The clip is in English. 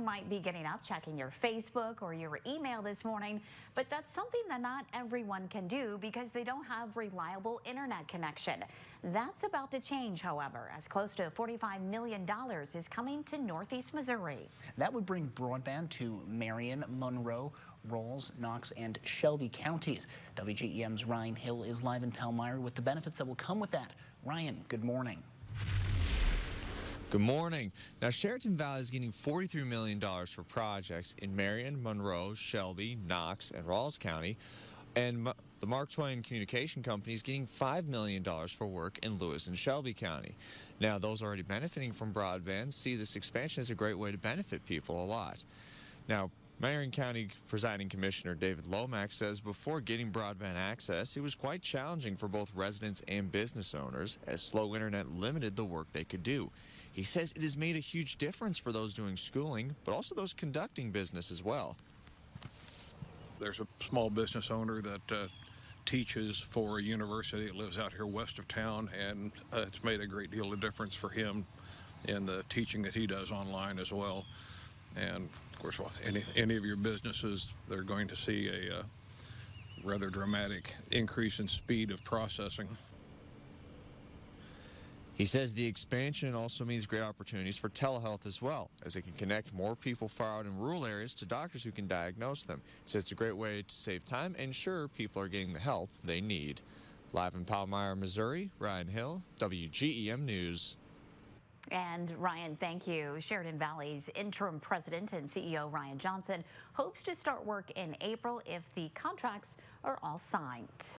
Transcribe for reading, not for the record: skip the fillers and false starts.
might be getting up, checking your Facebook or your email this morning, but that's something that not everyone can do because they don't have reliable internet connection. That's about to change, however, as close to $45 million is coming to Northeast Missouri. That would bring broadband to Marion, Monroe, Rolls, Knox, and Shelby counties. WGEM's Ryan Hill is live in Palmyra with the benefits that will come with that. Ryan, good morning. Good morning. Now, Sheraton Valley is getting $43 million for projects in Marion, Monroe, Shelby, Knox, and Rawls County. And the Mark Twain Communication Company is getting $5 million for work in Lewis and Shelby County. Now, those already benefiting from broadband see this expansion as a great way to benefit people a lot. Now, Marion County Presiding Commissioner David Lomax says before getting broadband access, it was quite challenging for both residents and business owners as slow internet limited the work they could do. He says it has made a huge difference for those doing schooling, but also those conducting business as well. There's a small business owner that teaches for a university that lives out here west of town, and it's made a great deal of difference for him in the teaching that he does online as well. And of course, any of your businesses, they're going to see a rather dramatic increase in speed of processing. He says the expansion also means great opportunities for telehealth as well, as it can connect more people far out in rural areas to doctors who can diagnose them. So it's a great way to save time and ensure people are getting the help they need. Live in Palmyra, Missouri, Ryan Hill, WGEM News. And Ryan, thank you. Sheridan Valley's interim president and CEO Ryan Johnson hopes to start work in April if the contracts are all signed.